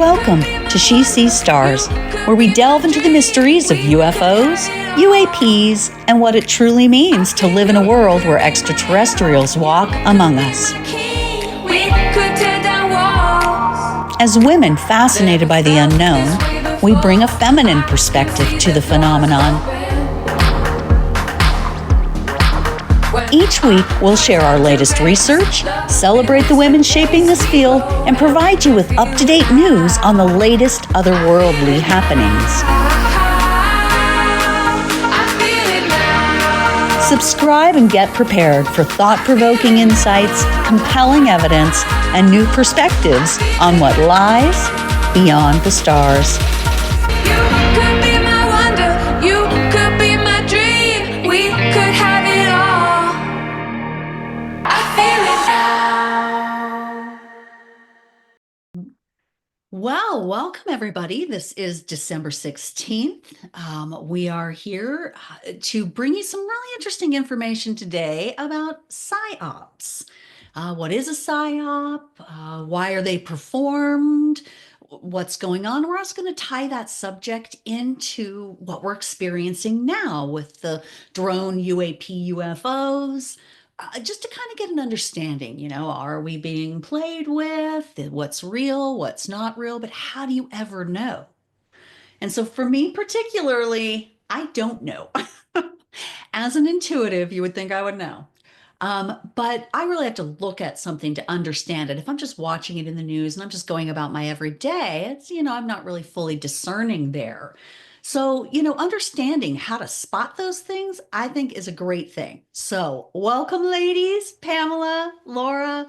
Welcome to She Sees Stars, where we delve into the mysteries of UFOs, UAPs, and what it truly means to live in a world where extraterrestrials walk among us. As women fascinated by the unknown, we bring a feminine perspective to the phenomenon. Each week, we'll share our latest research, celebrate the women shaping this field, and provide you with up-to-date news on the latest otherworldly happenings. Subscribe and get prepared for thought-provoking insights, compelling evidence, and new perspectives on what lies beyond the stars. Well, welcome everybody. This is December 16th. We are here to bring you some really interesting information today about Psy-Ops. What is a Psy-Op? Why are they performed? What's going on? We're also going to tie that subject into what we're experiencing now with the drone UAP UFOs. Just to kind of get an understanding, are we being played with? What's real? What's not real? But how do you ever know? And so for me particularly, I don't know. As an intuitive, you would think I would know. But I really have to look at something to understand it. If I'm just watching it in the news and I'm just going about my everyday, I'm not really fully discerning there. So, understanding how to spot those things, I think is a great thing. So, welcome, ladies, Pamela, Laura.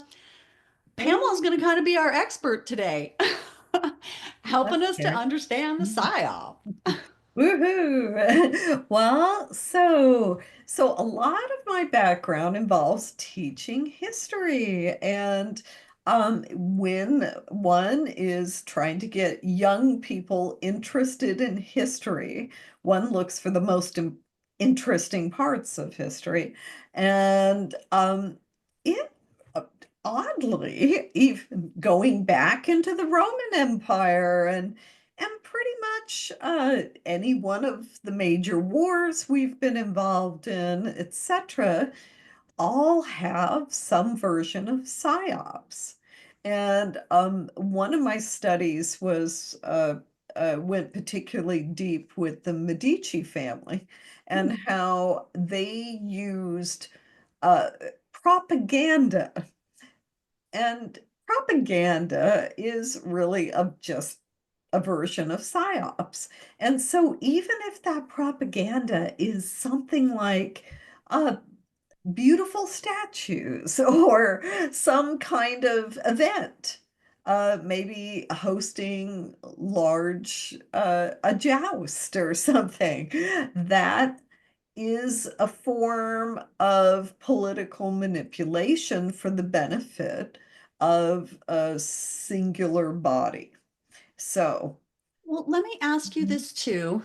Pamela's going to kind of be our expert today, helping us to understand the PSYOP. Woohoo! Well, so a lot of my background involves teaching history, and when one is trying to get young people interested in history, one looks for the most interesting parts of history, and it oddly, even going back into the Roman Empire and pretty much any one of the major wars we've been involved in, etc., all have some version of psyops. And one of my studies went particularly deep with the Medici family and how they used uh, propaganda. And propaganda is really just a version of psyops. And so even if that propaganda is something like beautiful statues or some kind of event, maybe hosting a joust or something, that is a form of political manipulation for the benefit of a singular body. So, Well, let me ask you this too.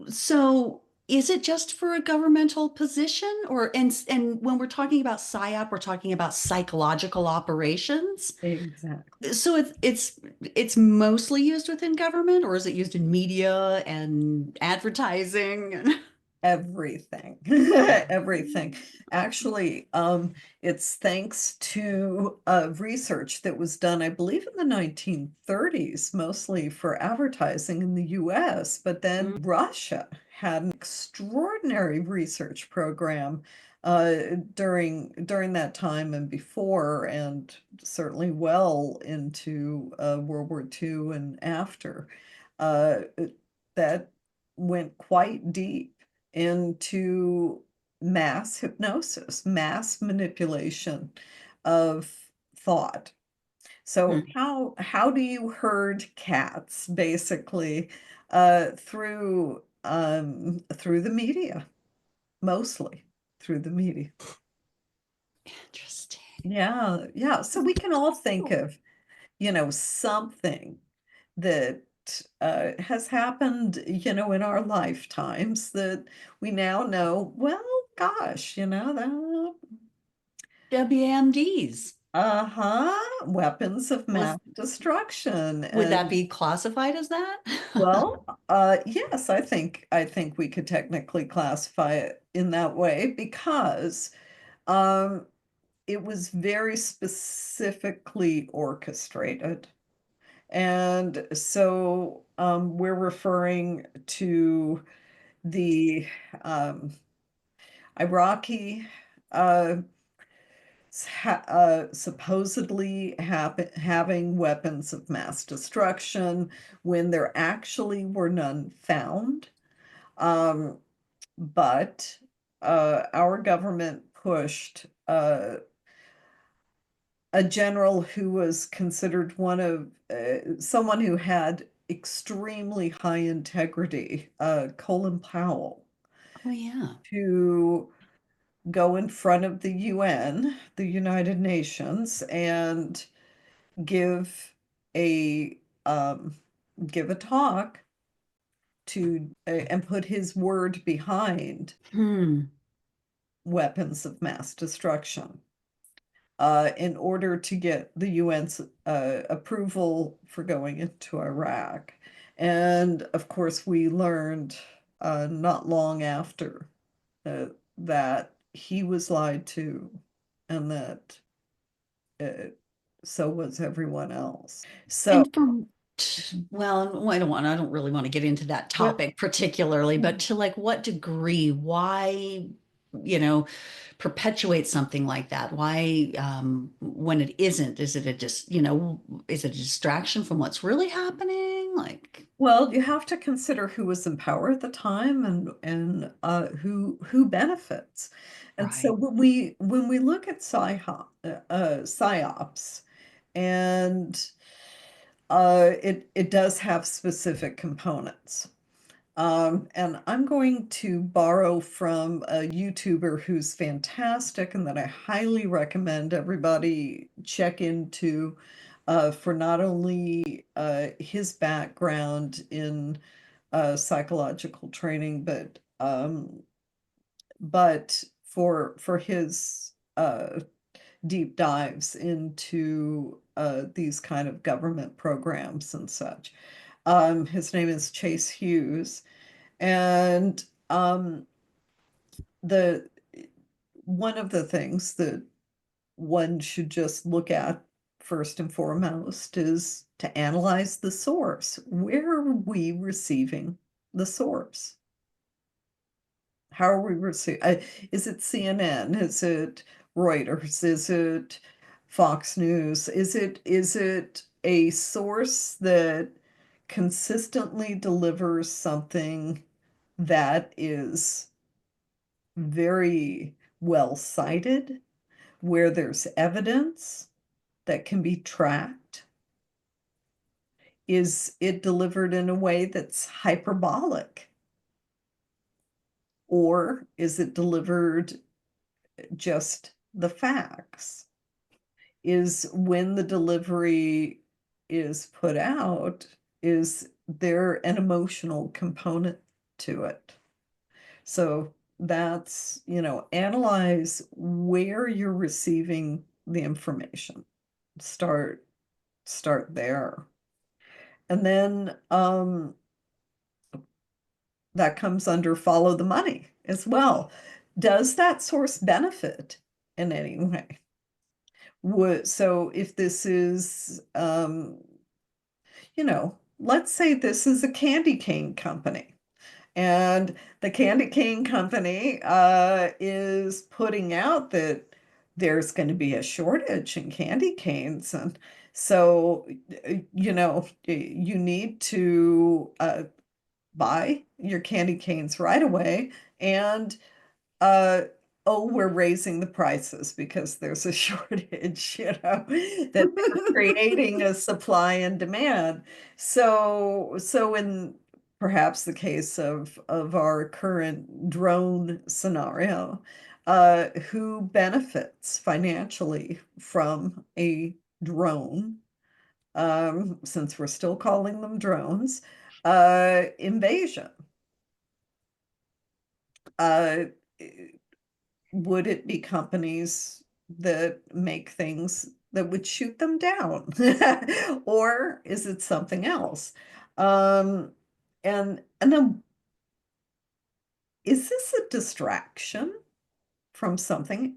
So, is it just for a governmental position, and when we're talking about PSYOP, we're talking about psychological operations? exactly. So it's mostly used within government, or is it used in media and advertising? Everything, everything. Actually, it's thanks to research that was done, I believe, in the 1930s, mostly for advertising in the US, but then Russia had an extraordinary research program during that time and before, and certainly well into World War II and after, uh, that went quite deep into mass hypnosis, mass manipulation of thought. So how do you herd cats basically through the media, mostly through the media. Interesting. Yeah. So we can all think of, something that has happened, in our lifetimes that we now know, well, gosh, that WMDs. Weapons of Was mass destruction. would that And be classified as that? well, yes, I think we could technically classify it in that way because um it was very specifically orchestrated. And so we're referring to the um, Iraqi uh, supposedly having weapons of mass destruction when there actually were none found. Um, but our government pushed a general who was considered one of someone who had extremely high integrity, Colin Powell, Oh yeah. to go in front of the UN, the United Nations, and give a um, give a talk to and put his word behind Hmm. weapons of mass destruction. In order to get the UN's approval for going into Iraq. And of course, we learned not long after uh, that he was lied to and that uh, so was everyone else. So, And from, well, I don't really want to get into that well, topic particularly, but to like what degree, why, you know, perpetuate something like that? Why, when it isn't, is it a just, is it a distraction from what's really happening? Like, well, you have to consider who was in power at the time and who benefits. And so right. when we look at psyops, and it does have specific components. And I'm going to borrow from a YouTuber who's fantastic and that I highly recommend everybody check into for not only his background in psychological training, but for his deep dives into these kind of government programs and such. His name is Chase Hughes, and the one of the things that one should just look at first and foremost is to analyze the source. Where are we receiving the source? How are we receiving? Is it CNN? Is it Reuters? Is it Fox News? Is it a source that consistently delivers something that is very well cited, where there's evidence that can be tracked? Is it delivered in a way that's hyperbolic? Or is it delivered just the facts? Is when the delivery is put out, is there an emotional component to it? So that's, analyze where you're receiving the information. Start start there. And then that comes under follow the money as well. Does that source benefit in any way? So if this is let's say this is a candy cane company. And the candy cane company is putting out that there's going to be a shortage in candy canes. And so, you need to buy your candy canes right away. And uh, oh, we're raising the prices because there's a shortage, that they're creating a supply and demand. So in perhaps the case of our current drone scenario, who benefits financially from a drone, since we're still calling them drones, invasion? Uh, would it be companies that make things that would shoot them down? Or is it something else? Um, and then is this a distraction from something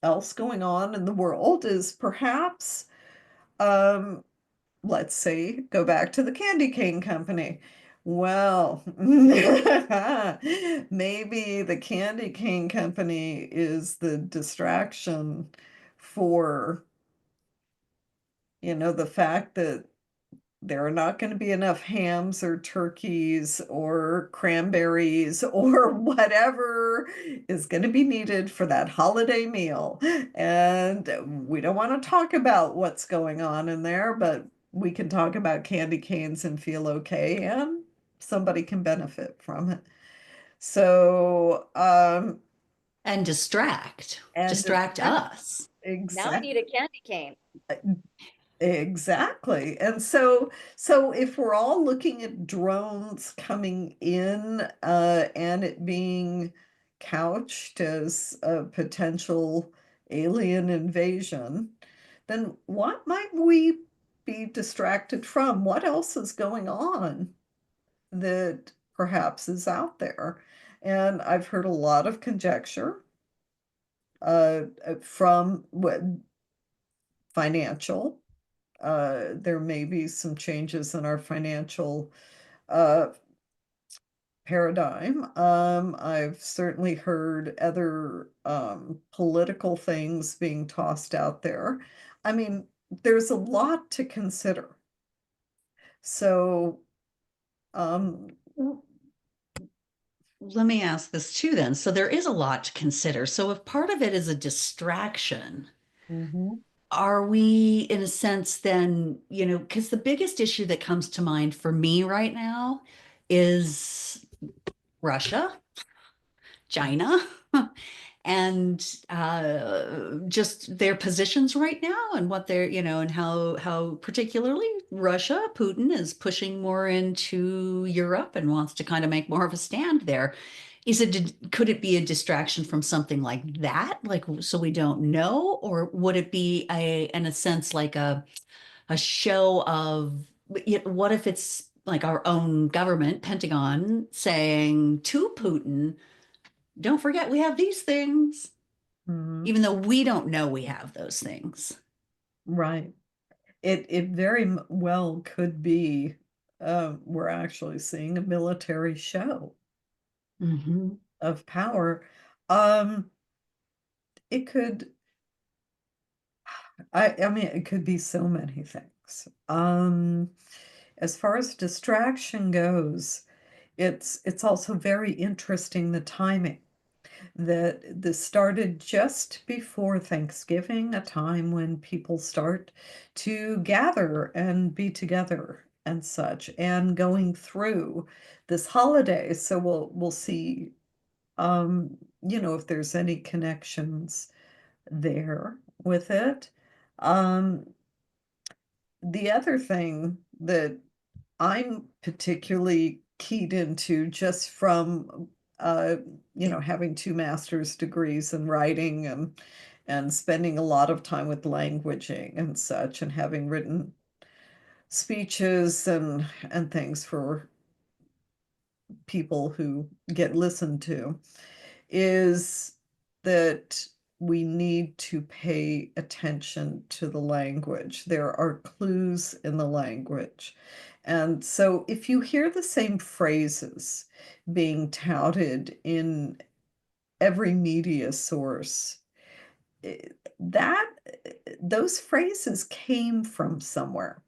else going on in the world? Is perhaps um let's say, go back to the candy cane company. Well, maybe the candy cane company is the distraction for, the fact that there are not going to be enough hams or turkeys or cranberries or whatever is going to be needed for that holiday meal. And we don't want to talk about what's going on in there, but we can talk about candy canes and feel okay, and somebody can benefit from it. So, And and distract us. Now I exactly. need a candy cane. Exactly. And so if we're all looking at drones coming in and it being couched as a potential alien invasion, then what might we be distracted from? What else is going on that perhaps is out there? And I've heard a lot of conjecture from what financial. There may be some changes in our financial uh, paradigm. I've certainly heard other political things being tossed out there. I mean, there's a lot to consider. So, um, Let me ask this too, then. So there is a lot to consider. So if part of it is a distraction, mhm, are we, in a sense, then, because the biggest issue that comes to mind for me right now is Russia, China, and just their positions right now, and what they're, and how particularly Russia, Putin is pushing more into Europe and wants to kind of make more of a stand there. Could it be a distraction from something like that? Like, so we don't know, or would it be in a sense, like a show of, what if it's like our own government, Pentagon, saying to Putin, don't forget we have these things, mhm, even though we don't know we have those things. right. It very well could be we're actually seeing a military show Hmm. of power. Um, it could, I mean, it could be so many things. As far as distraction goes, it's also very interesting the timing that this started just before Thanksgiving, a time when people start to gather and be together and such, and going through this holiday. So we'll see, if there's any connections there with it. Um, the other thing that I'm particularly keyed into just from having two master's degrees in writing and spending a lot of time with languaging and such, and having written speeches and things for people who get listened to, is that we need to pay attention to the language. There are clues in the language. And so if you hear the same phrases being touted in every media source, eh, that those phrases came from somewhere.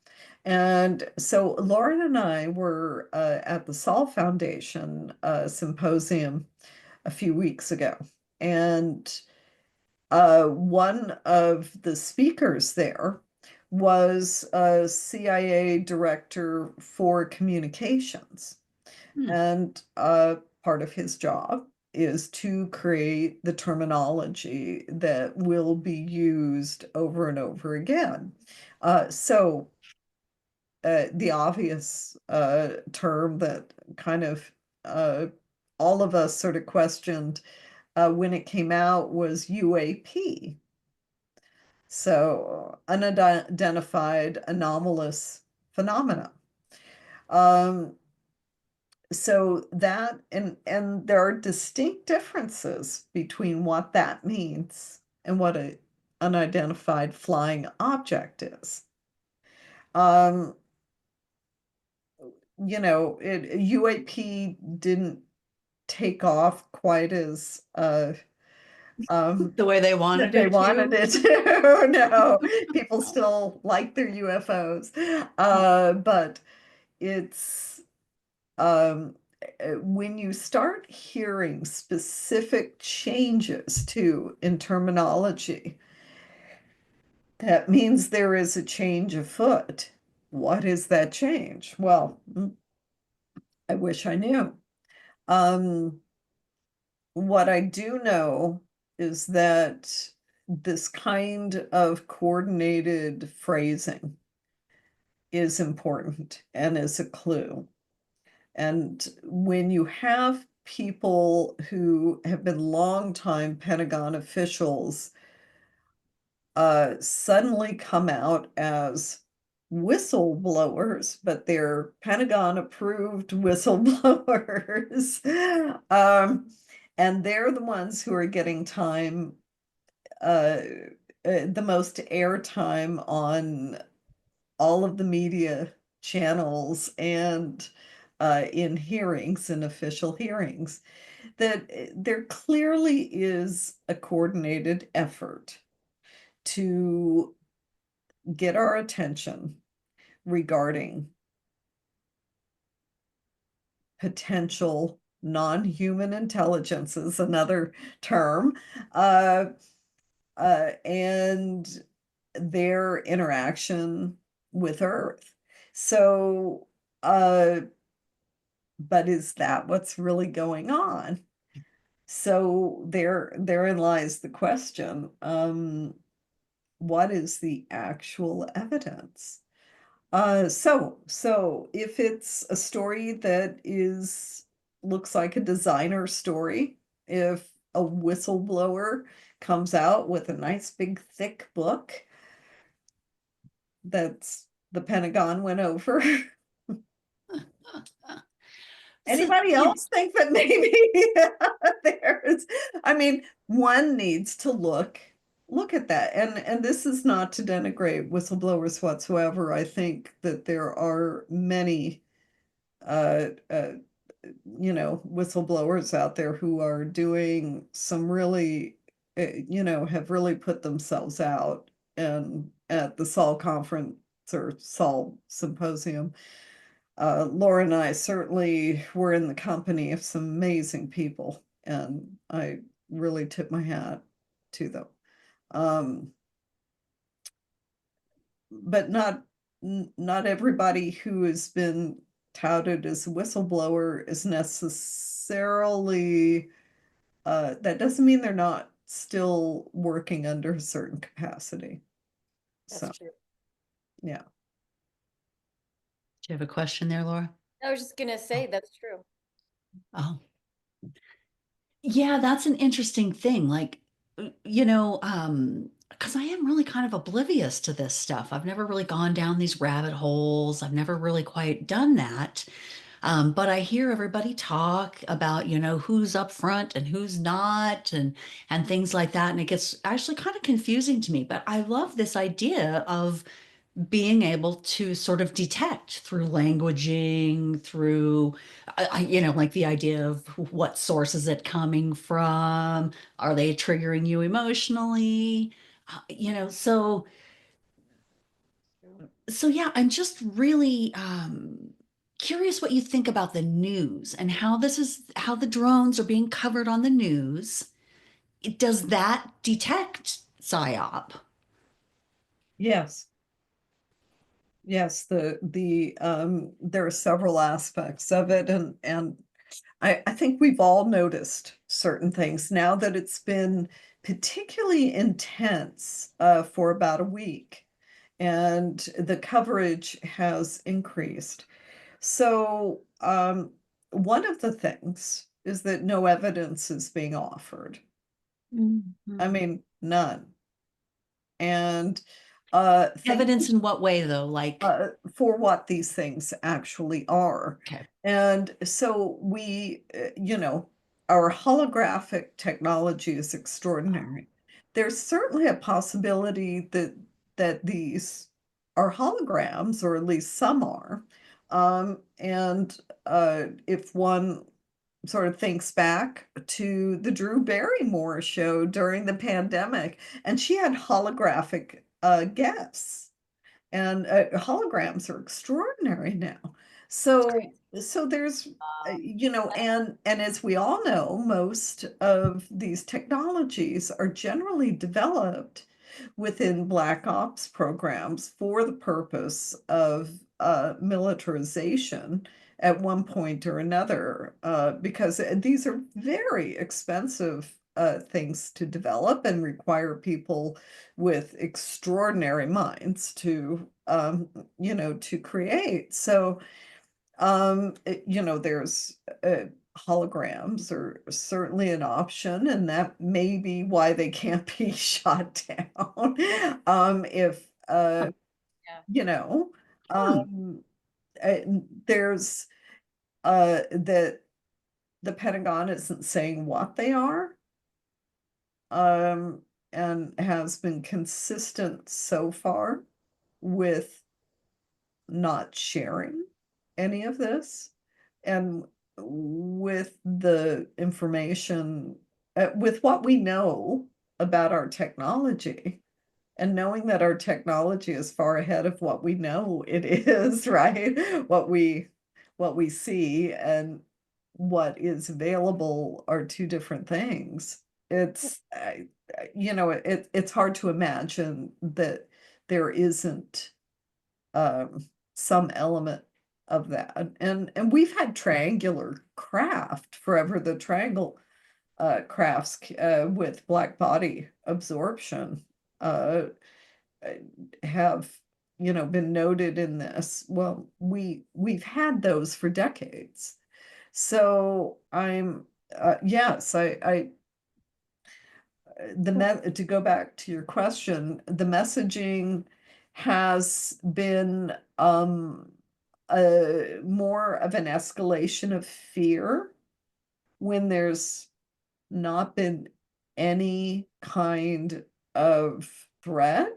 And so Lauren and I were at the Saul Foundation symposium a few weeks ago. And one of the speakers there was a CIA director for communications. Hmm. And part of his job is to create the terminology that will be used over and over again. So the obvious term that kind of uh, all of us sort of questioned when it came out was UAP. So unidentified anomalous phenomena. Um, so that and there are distinct differences between what that means and what a unidentified flying object is. Um, UAP didn't take off quite as The way they wanted they it wanted to. it to. No, people still like their UFOs. But it's when you start hearing specific changes to in terminology, that means there is a change afoot. What is that change? Well, I wish I knew. Um, what I do know is that this kind of coordinated phrasing is important and is a clue. And when you have people who have been longtime Pentagon officials suddenly come out as whistleblowers, but they're Pentagon approved whistleblowers. And they're the ones who are getting uh, the most airtime on all of the media channels and in hearings, in official hearings, that there clearly is a coordinated effort to get our attention regarding potential non-human intelligence is another term, uh, and their interaction with Earth. So, but is that what's really going on? So therein lies the question, what is the actual evidence? So if it's a story that looks like a designer story, if a whistleblower comes out with a nice big thick book that's the Pentagon went over, So, anybody else think that maybe there's, I mean, one needs to look at that. And this is not to denigrate whistleblowers whatsoever. I think that there are many uh, uh, whistleblowers out there who are doing some really, have really put themselves out. And at the Sol conference or Sol symposium, Laura and I certainly were in the company of some amazing people, and I really tip my hat to them. Um, but not everybody who has been touted as a whistleblower is necessarily that doesn't mean they're not still working under a certain capacity. That's So true. yeah. do you have a question there, Laura? I was just gonna say that's true. Oh, yeah, that's an interesting thing. Like, because I am really kind of oblivious to this stuff. I've never really gone down these rabbit holes. I've never really quite done that. But I hear everybody talk about, who's up front and who's not and things like that. And it gets actually kind of confusing to me. But I love this idea of being able to sort of detect through languaging, through, like the idea of what source is it coming from? Are they triggering you emotionally? So yeah, I'm just really curious what you think about the news and how the drones are being covered on the news. Does that detect PSYOP? Yes. Yes, there are several aspects of it, and I think we've all noticed certain things now that it's been particularly intense for about a week, and the coverage has increased. So one of the things is that no evidence is being offered. I Mhm. mean, none. and Evidence in what way, though? Like, for what these things actually are. okay. And so we, our holographic technology is extraordinary. There's certainly a possibility that these are holograms, or at least some are. And if one sort of thinks back to the Drew Barrymore show during the pandemic, and she had holographic guests, and holograms are extraordinary now. So there's and as we all know, most of these technologies are generally developed within Black Ops programs for the purpose of militarization at one point or another, because these are very expensive things to develop and require people with extraordinary minds to to create. So there's holograms are certainly an option, and that may be why they can't be shot down. If Yeah. you know Hmm. there's that the Pentagon isn't saying what they are, um, and has been consistent so far with not sharing any of this. And with the information, with what we know about our technology, and knowing that our technology is far ahead of what we know it is, right? What we see and what is available are two different things. It's it's hard to imagine that there isn't some element of that. And we've had triangular craft forever. The triangle crafts with black body absorption uh, uh, have been noted in this. Well, we've had those for decades. So I'm yes, I to go back to your question, the messaging has been more of an escalation of fear when there's not been any kind of threat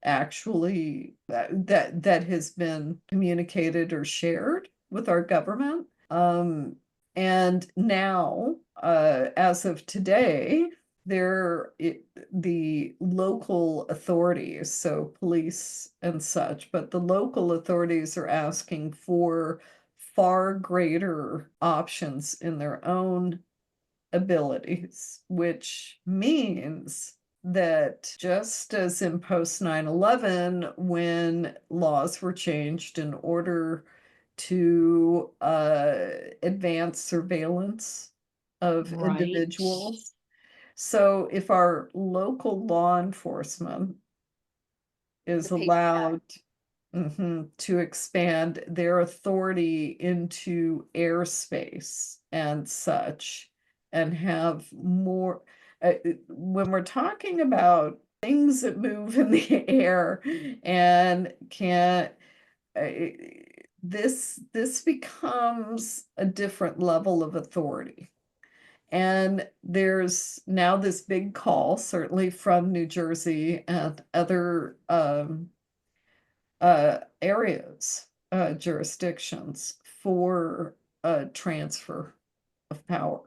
actually that has been communicated or shared with our government. And now, as of today, the local authorities, so police and such, but the local authorities are asking for far greater options in their own abilities, which means that just as in post 9/11, when laws were changed in order to advance surveillance of Right. individuals. So if our local law enforcement is The paper allowed to expand their authority into airspace and such, and have more, when we're talking about things that move in the air and can't, uh, this becomes a different level of authority. And there's now this big call, certainly from New Jersey and other areas, jurisdictions, for transfer of power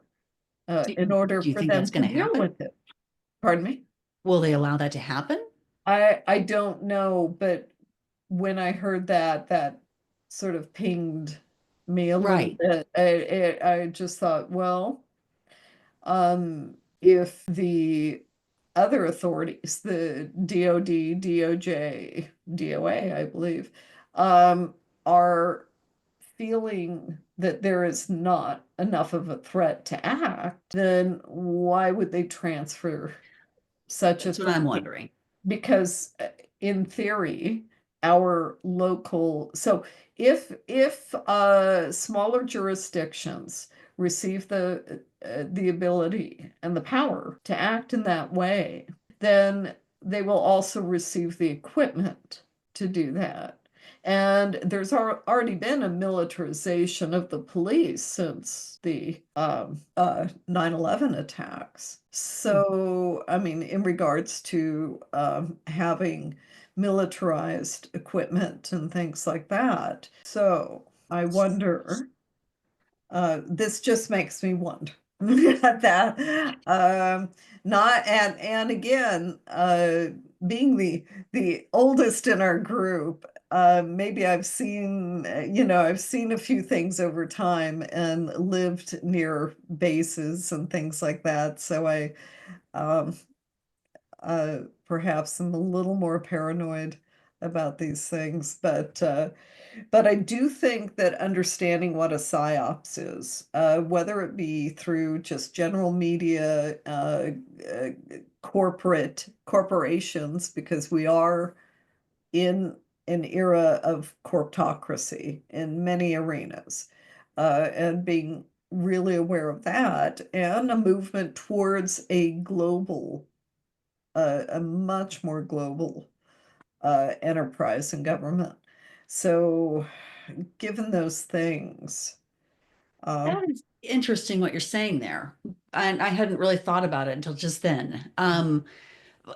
Do, in order do you for think that's them to going to deal happen? with it. Pardon me? Will they allow that to happen? I don't know, but when I heard that, that sort of pinged me a little Right. bit. I just thought, well, if the other authorities, the DOD, DOJ, DOA, I believe, are feeling that there is not enough of a threat to act, then why would they transfer such That's what I'm authority? wondering. Because in theory, our local, so if smaller jurisdictions receive the ability and the power to act in that way, then they will also receive the equipment to do that. And there's already been a militarization of the police since the 9/11 attacks. So, I mean, in regards to having militarized equipment and things like that. So I wonder, this just makes me wonder that not and again, being the oldest in our group, maybe I've seen, I've seen a few things over time and lived near bases and things like that. So I um, perhaps am a little more paranoid about these things, but I do think that understanding what a psyops is, whether it be through just general media, uh, corporations, because we are in an era of corptocracy in many arenas, and being really aware of that, and a movement towards a much more global enterprise and government. So, given those things, um, That is interesting what you're saying there. And I hadn't really thought about it until just then.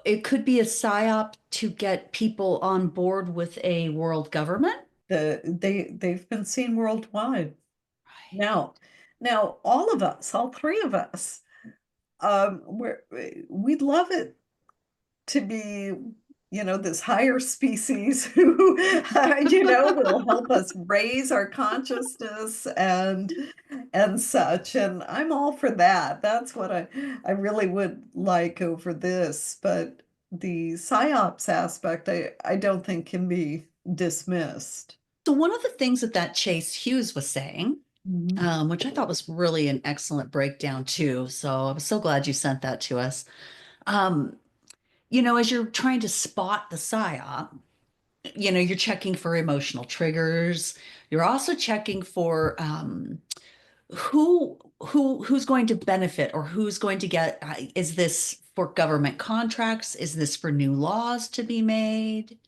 It could be a psyop to get people on board with a world government. they've been seen worldwide. Right. Now, now all of us, all three of us, we'd love it to be, this higher species who, will help us raise our consciousness and such. And I'm all for that. That's what I really would like over this. But the psyops aspect, I don't think can be dismissed. So one of the things that Chase Hughes was saying, Mhm. which I thought was really an excellent breakdown too. So I was so glad you sent that to us. Um, as you're trying to spot the psyop, you're checking for emotional triggers. You're also checking for who's going to benefit or who's going to get. Is this for government contracts? Is this for new laws to be made?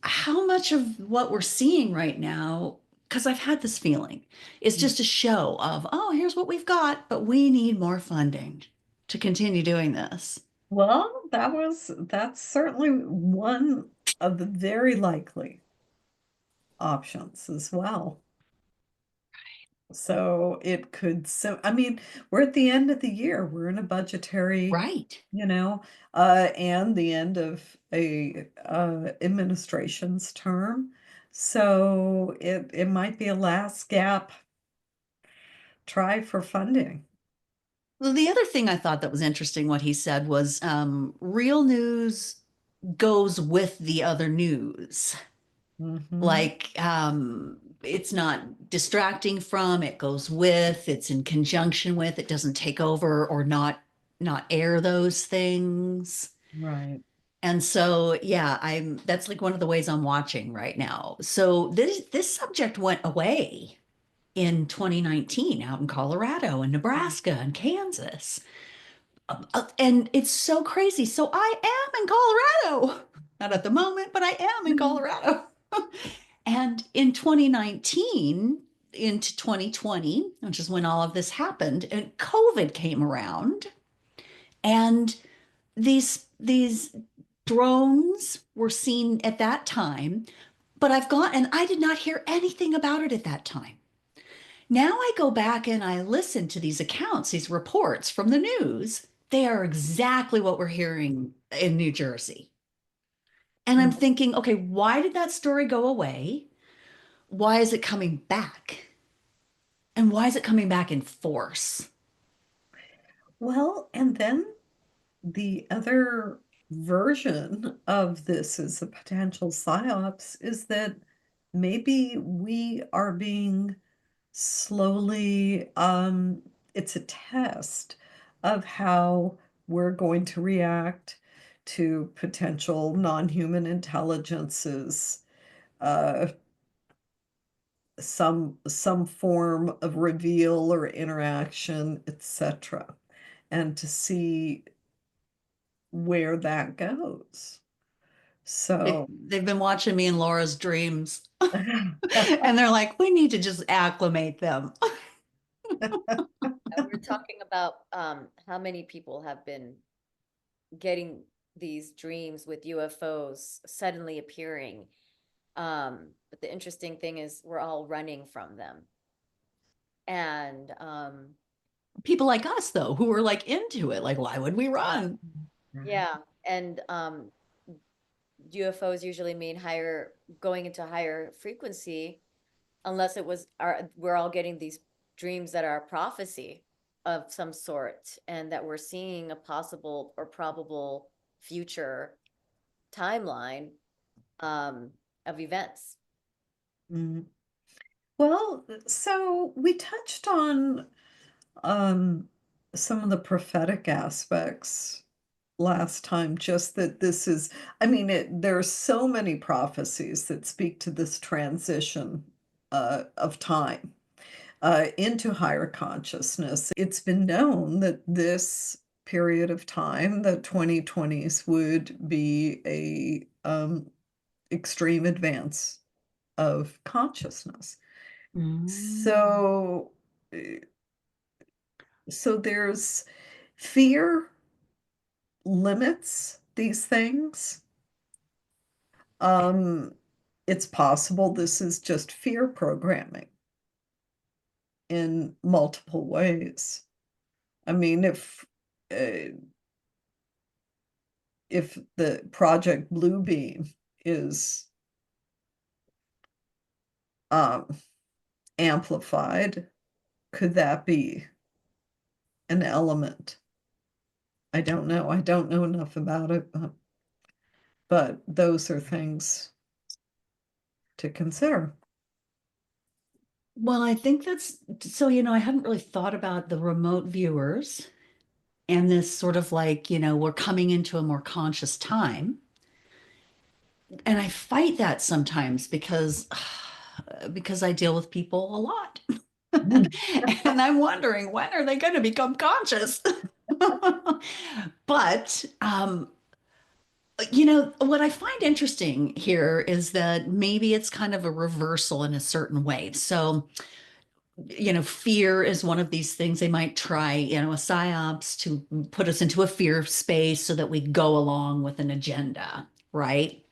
How much of what we're seeing right now, because I've had this feeling, is just a show of, oh, here's what we've got, but we need more funding to continue doing this. Well, that's certainly one of the very likely options as well. So it could, I mean, we're at the end of the year. We're in a budgetary, Right. and the end of a administration's term. So it might be a last gap try for funding. Well, the other thing I thought that was interesting, what he said was real news goes with the other news. Hmm. Like it's not distracting from, it goes with, it's in conjunction with, it doesn't take over or not air those things. Right. And so, yeah, that's like one of the ways I'm watching right now. So this subject went away in 2019 out in Colorado and Nebraska and Kansas. And it's so crazy. So I am in Colorado. Not at the moment, but I am in Colorado. And in 2019 into 2020, which is when all of this happened, and COVID came around, and these drones were seen at that time, but I've gone and I did not hear anything about it at that time. Now I go back and I listen to these accounts, these reports from the news. They are exactly what we're hearing in New Jersey. And I'm thinking, okay, why did that story go away? Why is it coming back? And why is it coming back in force? Well, and then the other version of this is a potential psyops is that maybe we are being slowly, it's a test of how we're going to react to potential non-human intelligences, uh, some form of reveal or interaction, etc. And to see where that goes. So They've been watching me and Laura's dreams, and they're like, we need to just acclimate them. We're talking about how many people have been getting these dreams with UFOs suddenly appearing. But the interesting thing is we're all running from them. And People like us, though, who are like into it, like, why would we run? yeah, and UFOs usually mean going into higher frequency, unless we're all getting these dreams that are a prophecy of some sort, and that we're seeing a possible or probable future timeline of events. Mhm. Well, so we touched on um, some of the prophetic aspects last time, just that this is, I mean, there are so many prophecies that speak to this transition of time into higher consciousness. It's been known that this period of time, the 2020s, would be a extreme advance of consciousness. Mm. So, eh, so there's fear limits these things. Um, it's possible this is just fear programming in multiple ways. I mean, uh, if the Project Bluebeam is um, amplified, could that be an element? I don't know. I don't know enough about it, but those are things to consider. Well, I think that's so, I hadn't really thought about the remote viewers and this sort of like, we're coming into a more conscious time. And I fight that sometimes because I deal with people a lot. And I'm wondering, when are they going to become conscious? But what I find interesting here is that maybe it's kind of a reversal in a certain way. So, fear is one of these things they might try, a psyops to put us into a fear space so that we go along with an agenda, right?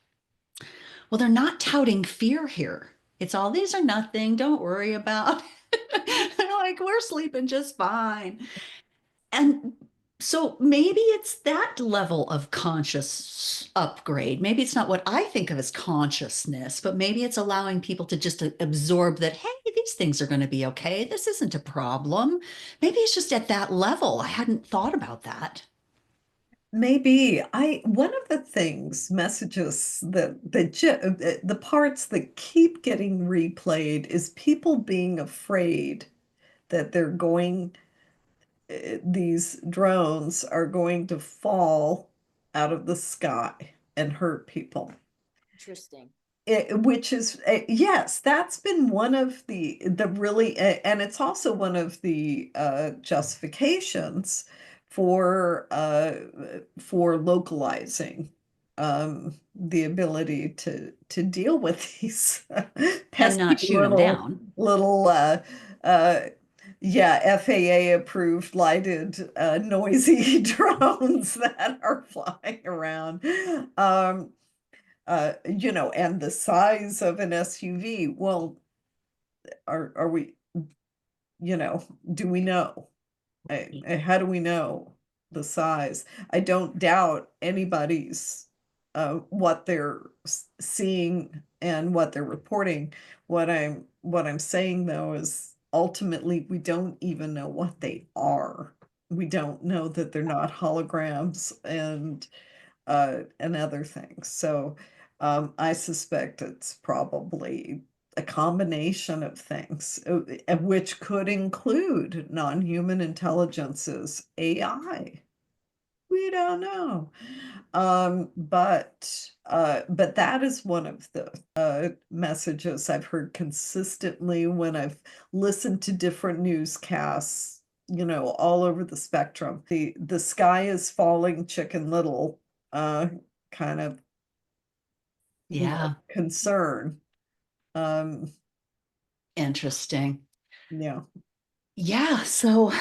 Well, they're not touting fear here. It's all these are nothing, don't worry about. They're like, we're sleeping just fine. And so maybe it's that level of conscious upgrade. Maybe it's not what I think of as consciousness, but maybe it's allowing people to just absorb that, hey, these things are going to be okay. This isn't a problem. Maybe it's just at that level. I hadn't thought about that. Maybe one of the things messages the parts that keep getting replayed is people being afraid that these drones are going to fall out of the sky and hurt people. Interesting. Which is yes, that's been one of the really and it's also one of the justifications for localizing the ability to deal with these And pesky not shoot them down. little yeah, FAA approved lighted noisy drones that are flying around. And the size of an SUV. Well, are we, do we know? How do we know the size? I don't doubt anybody's what they're seeing and what they're reporting. What I'm saying though is ultimately we don't even know what they are. We don't know that they're not holograms and other things. So I suspect it's probably a combination of things, which could include non-human intelligences, AI. We don't know. But that is one of the messages I've heard consistently when I've listened to different newscasts all over the spectrum. The sky is falling, Chicken Little, kind of, Yeah. concern. Interesting. Yeah. Yeah. So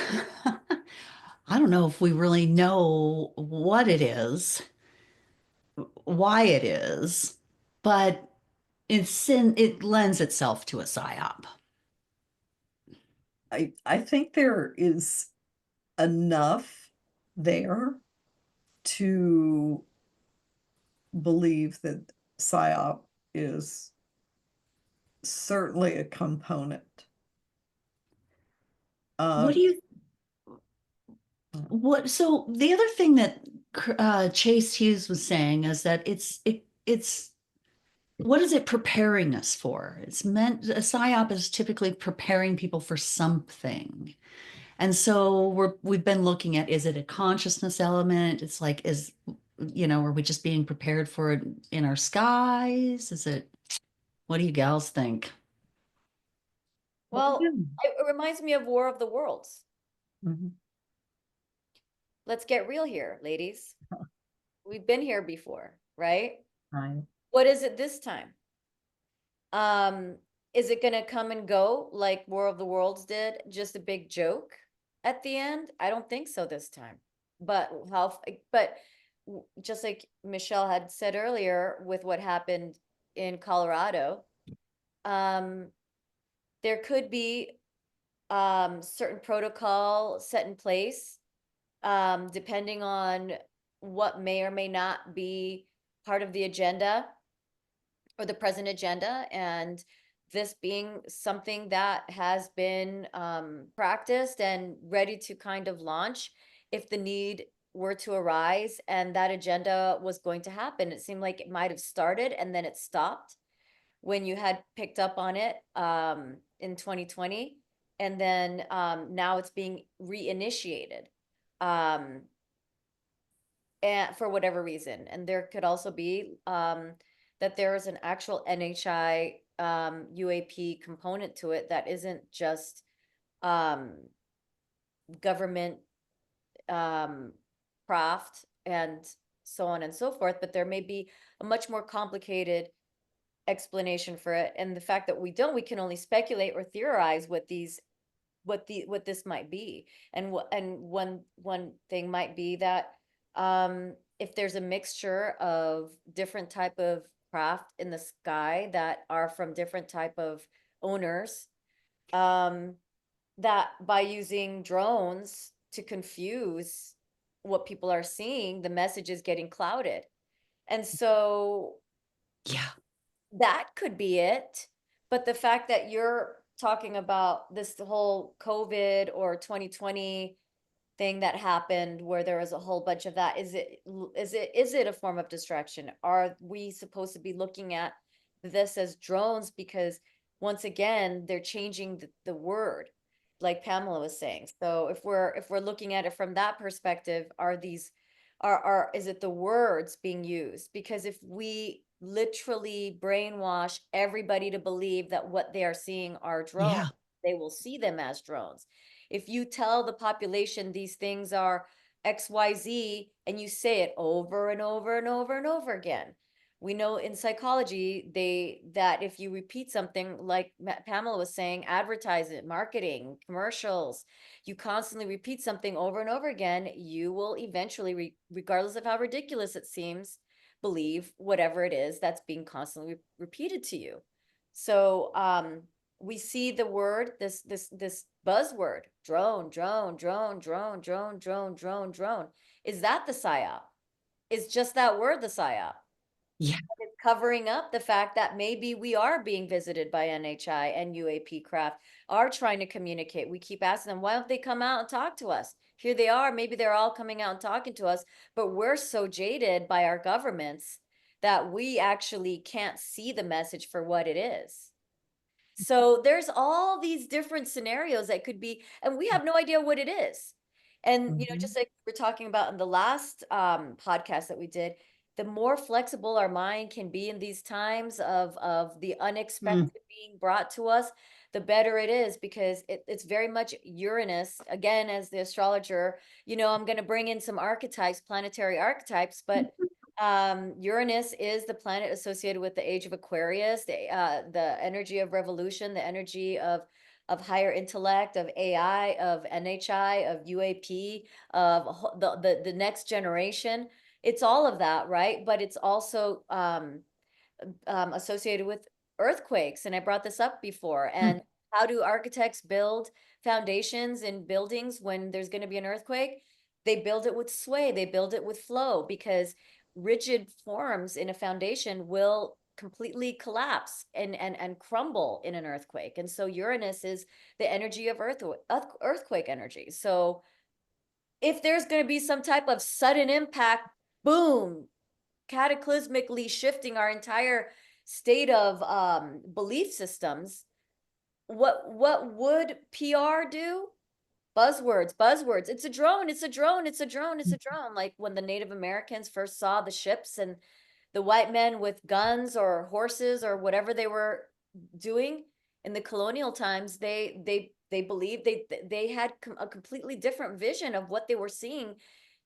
I don't know if we really know what it is, why it is, but it lends itself to a psyop. I think there is enough there to believe that PSYOP is certainly a component. What do Um, you what so the other thing that Chase Hughes was saying is that it's what is it preparing us for? It's meant a psyop is typically preparing people for something. And so we've been looking at, is it a consciousness element? It's like, are we just being prepared for it in our skies? What do you gals think? Well, yeah. it reminds me of War of the Worlds. Mhm. Let's get real here, ladies. We've been here before, right? Right. What is it this time? Um, is it gonna come and go like War of the Worlds did? Just a big joke at the end? I don't think so this time. But just like Michelle had said earlier with what happened in Colorado, um, there could be certain protocol set in place, depending on what may or may not be part of the agenda or the present agenda, and this being something that has been practiced and ready to kind of launch if the need were to arise and that agenda was going to happen. It seemed like it might have started and then it stopped when you had picked up on it in 2020, and then now it's being reinitiated. Um, and for whatever reason. And there could also be that there is an actual NHI UAP component to it that isn't just um, government craft and so on and so forth, but there may be a much more complicated explanation for it. And the fact that we can only speculate or theorize what this might be. And one thing might be that if there's a mixture of different type of craft in the sky that are from different type of owners, um, that by using drones to confuse what people are seeing, the message is getting clouded. And so Yeah. that could be it. But the fact that you're talking about this whole COVID or 2020 thing that happened where there was a whole bunch of that, is it a form of distraction? Are we supposed to be looking at this as drones? Because once again, they're changing the word, like Pamela was saying. So if we're looking at it from that perspective, are these is it the words being used? Because if we literally brainwash everybody to believe that what they are seeing are drones, Yeah. they will see them as drones. If you tell the population these things are XYZ and you say it over and over and over and over again, we know in psychology that if you repeat something, like Pamela was saying, advertising, marketing, commercials, you constantly repeat something over and over again, you will eventually, regardless of how ridiculous it seems, believe whatever it is that's being constantly repeated to you. So we see the word, this buzzword, drone, drone, drone, drone, drone, drone, drone, drone. Is that the psyop? Is just that word the psyop? Yeah. It's covering up the fact that maybe we are being visited by NHI and UAP craft, are trying to communicate. We keep asking them, why don't they come out and talk to us? Here they are. Maybe they're all coming out and talking to us, but we're so jaded by our governments that we actually can't see the message for what it is. So there's all these different scenarios that could be, and we have no idea what it is. And, Mhm. just like we're talking about in the last podcast that we did, the more flexible our mind can be in these times of the unexpected being brought to us, the better it is, because it's very much Uranus. Again, as the astrologer, I'm going to bring in some archetypes, planetary archetypes, but Uranus is the planet associated with the age of Aquarius, the energy of revolution, the energy of higher intellect, of AI, of NHI, of UAP, of the next generation. It's all of that, right? But it's also associated with earthquakes. And I brought this up before. And how do architects build foundations in buildings when there's going to be an earthquake? They build it with sway, they build it with flow, because rigid forms in a foundation will completely collapse and crumble in an earthquake. And so Uranus is the energy of earthquake energy. So if there's going to be some type of sudden impact, boom, cataclysmically shifting our entire state of belief systems, what would PR do? Buzzwords. It's a drone, it's a drone, it's a drone, it's a drone. Like when the Native Americans first saw the ships and the white men with guns or horses or whatever they were doing in the colonial times, they believed they had a completely different vision of what they were seeing,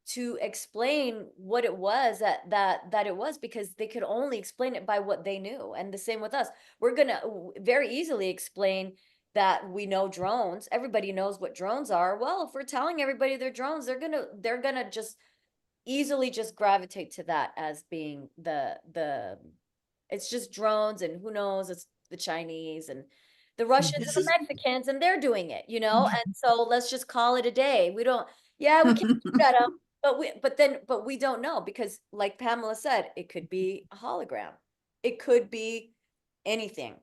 to explain what it was that it was, because they could only explain it by what they knew. And the same with us. We're gonna very easily explain that we know drones. Everybody knows what drones are. Well, if we're telling everybody they're drones, they're gonna just easily just gravitate to that as being the it's just drones, and who knows, it's the Chinese and the Russians and This the is Mexicans, and they're doing it, and so let's just call it a day. We don't, yeah, we can't shoot at them, but we don't know, because like Pamela said, it could be a hologram. It could be anything.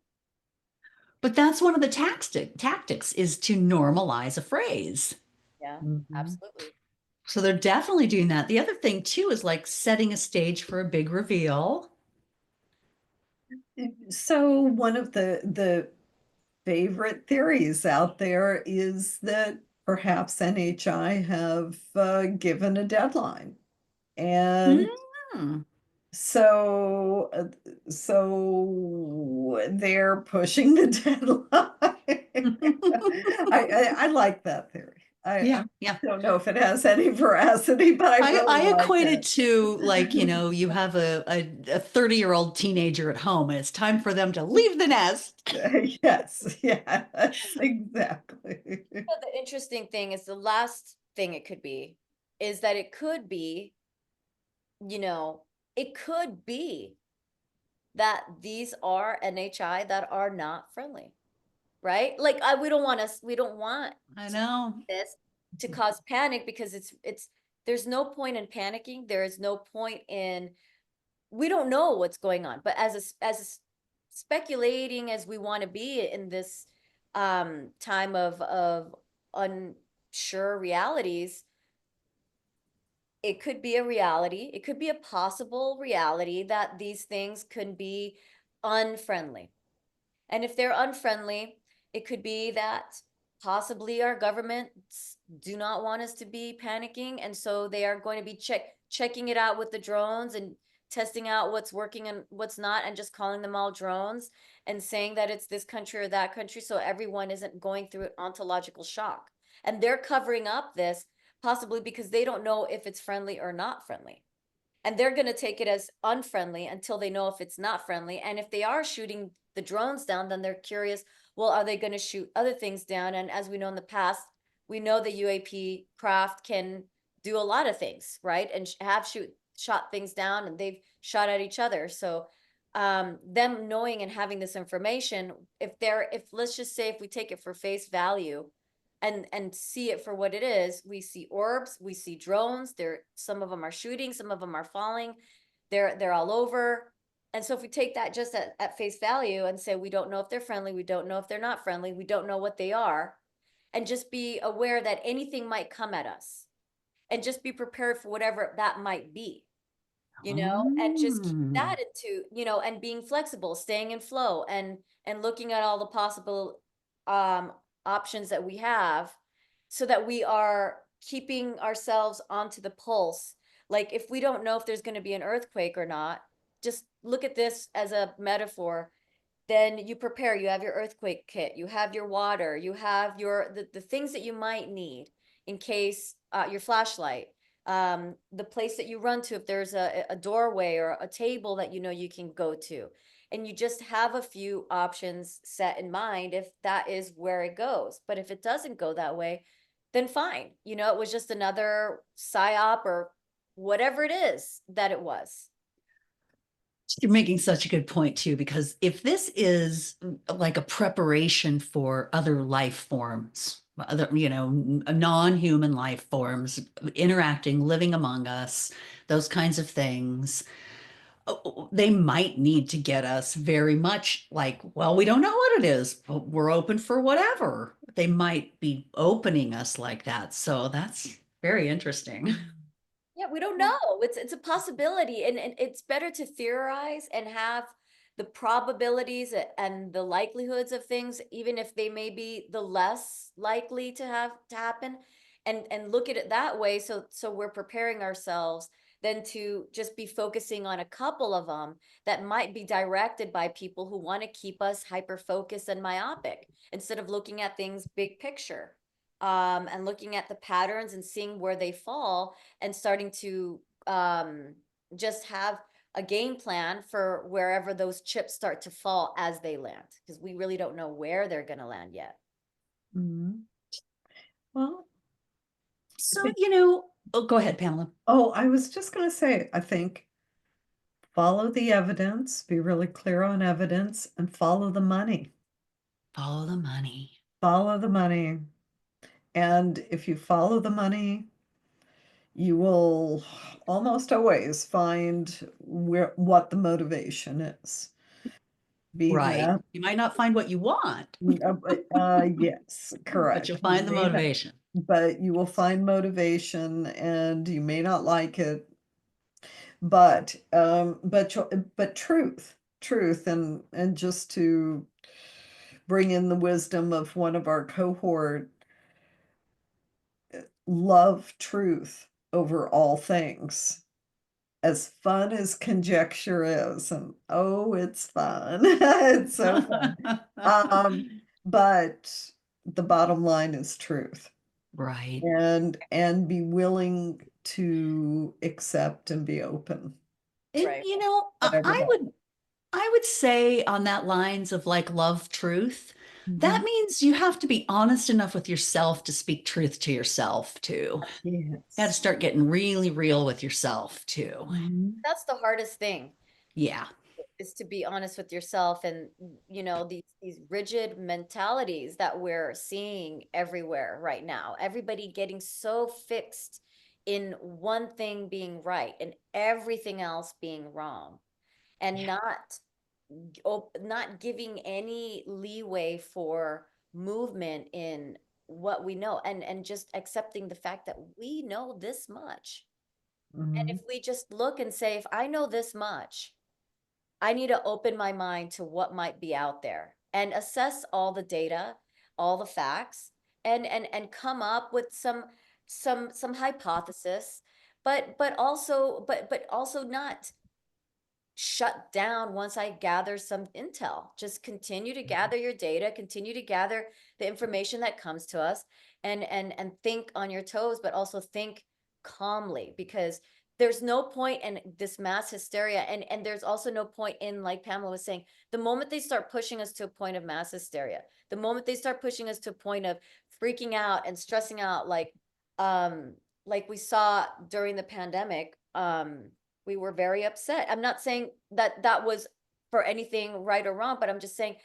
but that's one of the tactics is to normalize a phrase. Yeah, Mhm. absolutely. So they're definitely doing that. The other thing too is like setting a stage for a big reveal. So one of the favorite theories out there is that perhaps NHI have given a deadline. And Hmm. so so they're pushing the deadline. I like that theory. I Yeah, yeah. don't know if it has any veracity, but I really I like equate it it. to like, you have a 30-year-old teenager at home and it's time for them to leave the nest. Yes, yes, exactly. So the interesting thing is, the last thing it could be is that it could be, you know, it could be that these are NHI that are not friendly, right? Like we don't want I know. this to cause panic, because there's no point in panicking. There is no point in, we don't know what's going on. But speculating as we want to be in this time of unsure realities, it could be a reality. It could be a possible reality that these things can be unfriendly. And if they're unfriendly, it could be that possibly our governments do not want us to be panicking. And so they are going to be checking it out with the drones and testing out what's working and what's not, and just calling them all drones and saying that it's this country or that country, so everyone isn't going through an ontological shock. And they're covering up this possibly because they don't know if it's friendly or not friendly. And they're going to take it as unfriendly until they know if it's not friendly. And if they are shooting the drones down, then they're curious, well, are they going to shoot other things down? And as we know in the past, we know the UAP craft can do a lot of things, right? And have shot things down, and they've shot at each other. So them knowing and having this information, if let's just say, if we take it for face value, and see it for what it is, we see orbs, we see drones. Some of them are shooting, some of them are falling, they're all over. And so if we take that just at face value and say, we don't know if they're friendly, we don't know if they're not friendly, we don't know what they are, and just be aware that anything might come at us, and just be prepared for whatever that might be, and just keep Hmm. that into, and being flexible, staying in flow, and looking at all the possible um options that we have, so that we are keeping ourselves onto the pulse Like if we don't know if there's going to be an earthquake or not, just look at this as a metaphor. Then you prepare, you have your earthquake kit, you have your water, you have the things that you might need in case, your flashlight, the place that you run to if there's a doorway or a table that you know you can go to. And you just have a few options set in mind if that is where it goes. But if it doesn't go that way, then fine. You know, it was just another psyop or whatever it is that it was. You're making such a good point too, because if this is like a preparation for other life forms, other, non-human life forms interacting, living among us, those kinds of things, they might need to get us very much like, well, we don't know what it is, but we're open for whatever. They might be opening us like that. So that's very interesting. Yeah, we don't know. It's a possibility, and it's better to theorize and have the probabilities and the likelihoods of things, even if they may be the less likely to have to happen, and look at it that way. So we're preparing ourselves than to just be focusing on a couple of them that might be directed by people who want to keep us hyper focused and myopic instead of looking at things big picture, and looking at the patterns and seeing where they fall and starting to, just have a game plan for wherever those chips start to fall as they land, because we really don't know where they're going to land yet. Mhm. Well, I So, think, oh, go ahead, Pamela. oh, I was just going to say, I think follow the evidence, be really clear on evidence, and follow the money. Follow the money. Follow the money. And if you follow the money, you will almost always find what the motivation is. Be Right. that, You might not find what you want, yes, but correct. you'll You find the may not, motivation. but you will find motivation, and you may not like it, but truth, and just to bring in the wisdom of one of our cohort, love truth over all things. As fun as conjecture is, and oh, it's fun. It's so fun. Um, but the bottom line is truth, Right. and be willing to accept and be open, And Right. whatever I that. would say on that lines of like love truth, that Mhm. means you have to be honest enough with yourself to speak truth to yourself too. Got to Yes. start getting really real with yourself too. Mhm. That's the hardest thing, Yeah. is to be honest with yourself. And these rigid mentalities that we're seeing everywhere right now, everybody getting so fixed in one thing being right and everything else being wrong, and Yeah. not giving any leeway for movement in what we know, and just accepting the fact that we know this much. And if Mhm. we just look and say, if I know this much, I need to open my mind to what might be out there and assess all the data, all the facts, and come up with some hypothesis, but also not shut down once I gather some intel. Just continue to gather your data, continue to gather the information that comes to us, and think on your toes, but also think calmly, because there's no point in this mass hysteria, and there's also no point in, like Pamela was saying, the moment they start pushing us to a point of mass hysteria, the moment they start pushing us to a point of freaking out and stressing out, um like we saw during the pandemic, we were very upset. I'm not saying that that was for anything right or wrong, but I'm just saying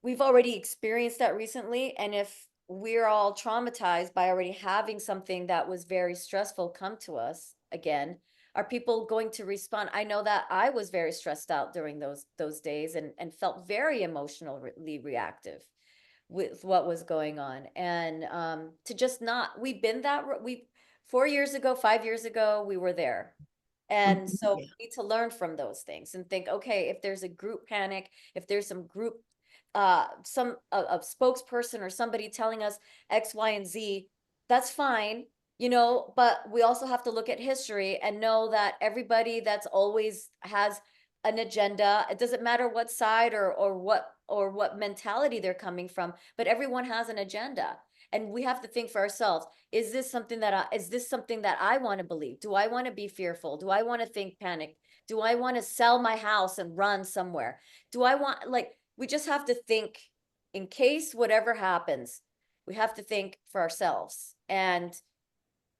we've already experienced that recently. And if we're all traumatized by already having something that was very stressful come to us again, are people going to respond? I know that I was very stressed out during those days, and felt very emotionally reactive with what was going on. And to just not, we've been we 4 years ago, 5 years ago, we were there. And Mhm. so Yeah. we need to learn from those things and think, okay, if there's a group panic, if there's some group, some a spokesperson or somebody telling us X, Y, and Z, that's fine. you know, but we also have to look at history and know that everybody that's always has an agenda, it doesn't matter what side or what mentality they're coming from, but everyone has an agenda. And we have to think for ourselves, is this something that I want to believe? Do I want to be fearful? Do I want to think panic? Do I want to sell my house and run somewhere? Do I want, like, we just have to think in case whatever happens, we have to think for ourselves and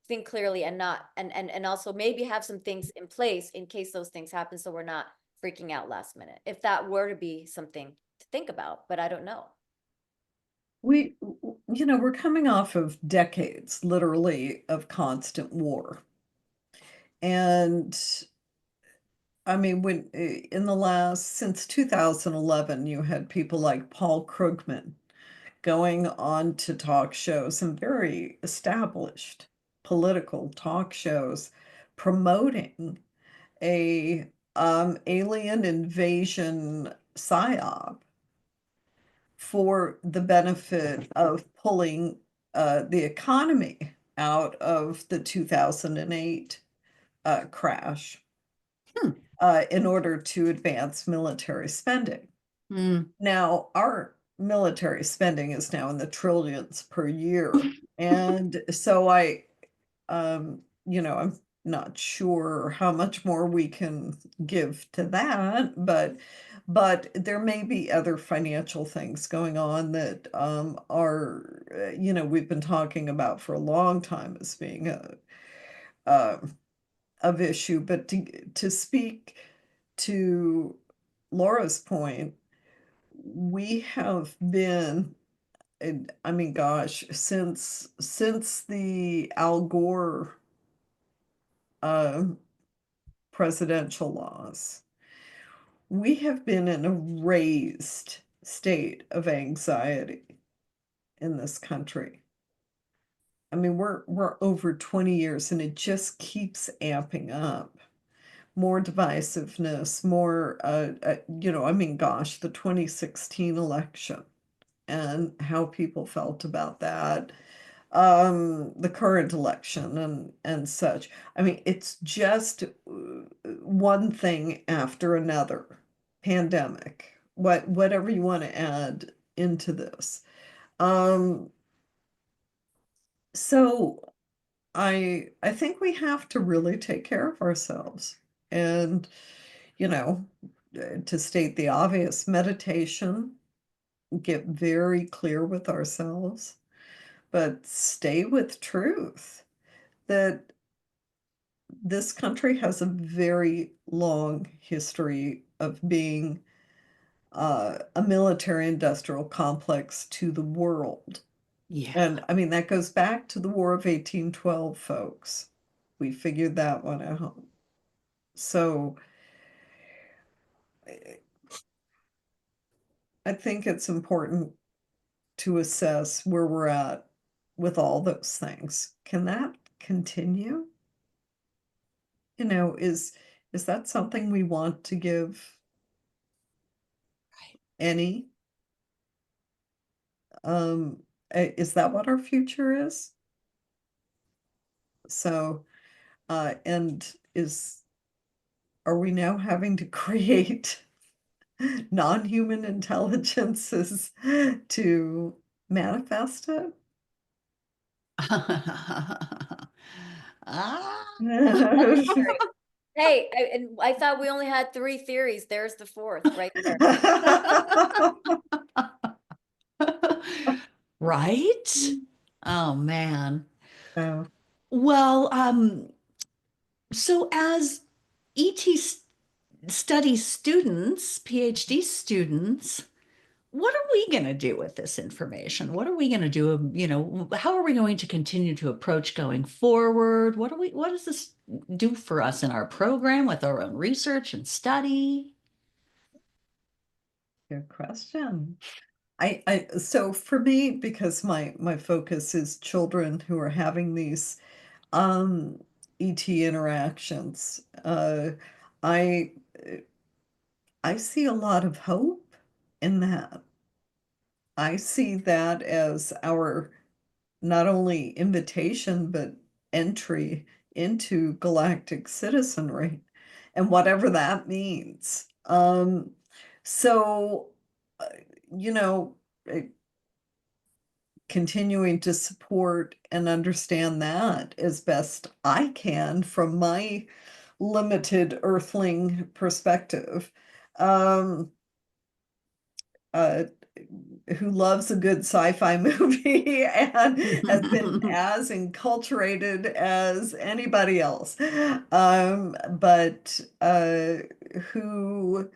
think clearly, and not and also maybe have some things in place in case those things happen, so we're not freaking out last minute, if that were to be something to think about, but I don't know. We're coming off of decades, literally, of constant war. And I mean, in the since 2011, you had people like Paul Krugman going on to talk shows and very established political talk shows promoting a alien invasion psyop for the benefit of pulling the economy out of the 2008 crash Hmm. in order to advance military spending. Hmm. Now, our military spending is now in the trillions per year. And so I'm not sure how much more we can give to that, but there may be other financial things going on that are, we've been talking about for a long time as being um of issue. But to speak to Laura's point, we have been, and I mean, gosh, since the Al Gore um, presidential laws, we have been in a raised state of anxiety in this country. I mean, we're over 20 years, and it just keeps amping up. More divisiveness, more, I mean, gosh, the 2016 election and how people felt about that, the current election and such. I mean, it's just one thing after another. Pandemic, whatever you want to add into this. Um, so I think we have to really take care of ourselves. And, you know, to state the obvious, meditation, get very clear with ourselves, but stay with truth that this country has a very long history of being a military industrial complex to the world. Yeah. And I mean, that goes back to the War of 1812, folks. We figured that one out. So I think it's important to assess where we're at with all those things. Can that continue? Is that something we want to give Right. any? Um, is that what our future is? So, and are we now having to create non-human intelligences to manifest it? Ah. That's scary. Hey, and I thought we only had 3 theories. There's the 4th right there. Right? Oh man. Oh, Well, so as ET study students, PhD students, what are we going to do with this information? What are we going to do? How are we going to continue to approach going forward? What does this do for us in our program with our own research and study? good question. So for me, because my focus is children who are having these ET interactions, I I see a lot of hope in that. I see that as our not only invitation but entry into galactic citizenry, and whatever that means. So, uh, you know, uh, continuing to support and understand that as best I can from my limited earthling perspective. Um, uh, who loves a good sci-fi movie and has been as enculturated as anybody else. But who,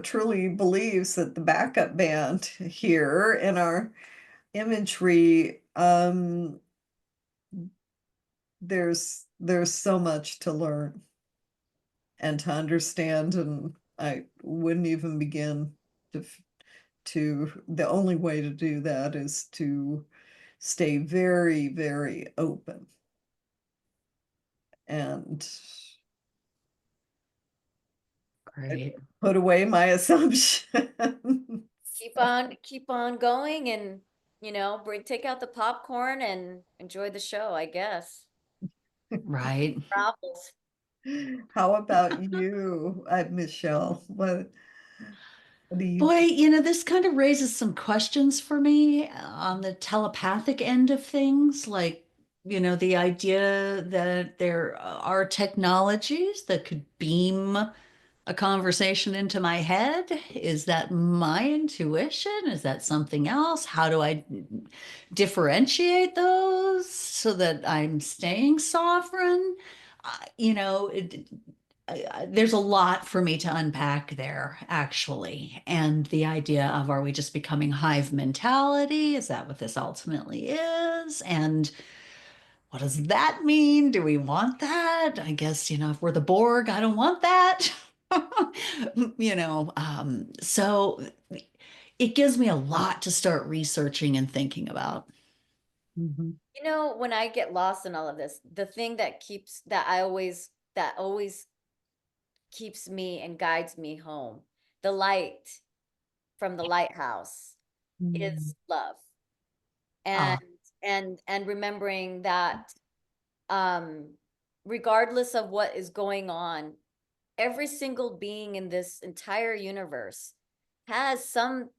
truly believes that the backup band here in our imagery, there's so much to learn and to understand, and I wouldn't even begin to the only way to do that is to stay very, very open and Great. put away my assumptions. Keep on going and, take out the popcorn and enjoy the show, I guess. Right. Travels. How about you, Michelle? What do you Boy, think? this kind of raises some questions for me on the telepathic end of things. Like, the idea that there are technologies that could beam a conversation into my head. Is that my intuition? Is that something else? How do I differentiate those so that I'm staying sovereign? There's a lot for me to unpack there, actually. And the idea of, are we just becoming hive mentality? Is that what this ultimately is? And what does that mean? Do we want that? I guess, if we're the Borg, I don't want that. So it gives me a lot to start researching and thinking about. Mhm. When I get lost in all of this, the thing that always keeps me and guides me home, the light from the lighthouse, Mm. is love. And Ah, remembering that, um regardless of what is going on, every single being in this entire universe has some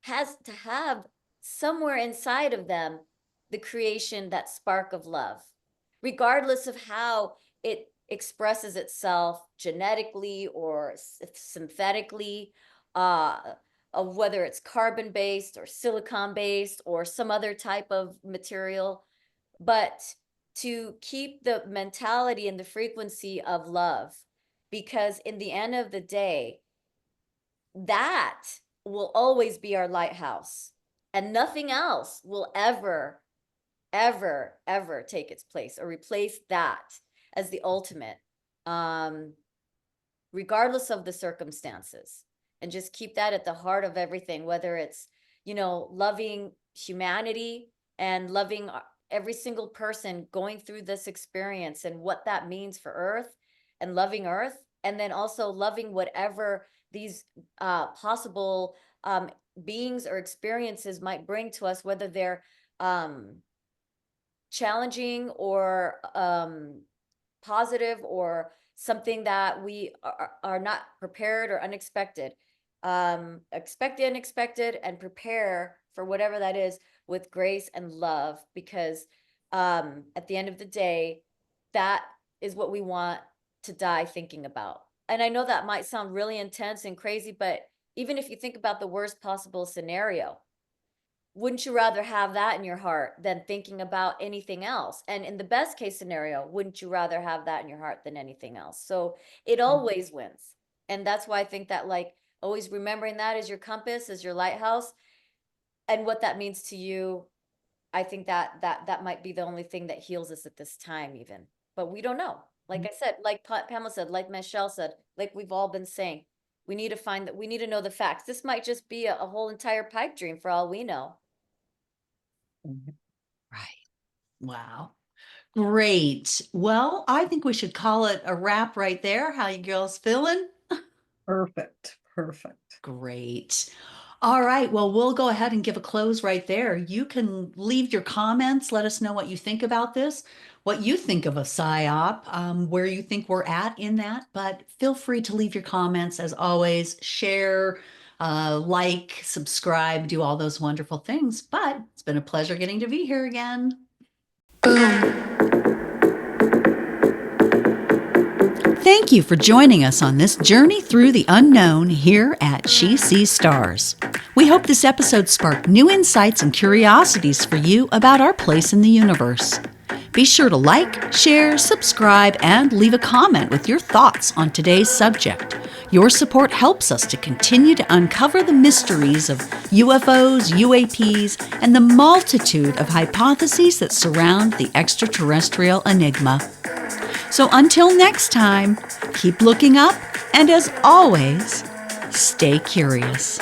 has to have somewhere inside of them the creation, that spark of love, regardless of how it expresses itself genetically or synthetically, uh, of whether it's carbon based or silicon based or some other type of material. But to keep the mentality and the frequency of love, because in the end of the day, that will always be our lighthouse, and nothing else will ever, ever, ever take its place or replace that as the ultimate, um regardless of the circumstances. And just keep that at the heart of everything, whether it's, loving humanity and loving every single person going through this experience and what that means for Earth, and loving Earth, and then also loving whatever these possible beings or experiences might bring to us, whether they're um, challenging or positive, or something that we are not prepared, or unexpected. Expect the unexpected and prepare for whatever that is with grace and love, because at the end of the day, that is what we want to die thinking about. And I know that might sound really intense and crazy, but even if you think about the worst possible scenario, wouldn't you rather have that in your heart than thinking about anything else? And in the best case scenario, wouldn't you rather have that in your heart than anything else? So it always wins. And that's why I think that, like, always remembering that as your compass, as your lighthouse, and what that means to you, I think that might be the only thing that heals us at this time, even. But we don't know. Like I said, like Pamela said, like Michelle said, like we've all been saying, we need to find that, we need to know the facts. This might just be a whole entire pipe dream for all we know. right. Wow. Great. Well, I think we should call it a wrap right there. How you girls feeling? Perfect, perfect. Great. All right. Well, we'll go ahead and give a close right there. You can leave your comments. Let us know what you think about this, what you think of a PSYOP, where you think we're at in that. But feel free to leave your comments. As always, share, like, subscribe, do all those wonderful things. But it's been a pleasure getting to be here again. Thank you for joining us on this journey through the unknown here at She Sees Stars. We hope this episode sparked new insights and curiosities for you about our place in the universe. Be sure to like, share, subscribe, and leave a comment with your thoughts on today's subject. Your support helps us to continue to uncover the mysteries of UFOs, UAPs, and the multitude of hypotheses that surround the extraterrestrial enigma. So until next time, keep looking up, and as always, stay curious.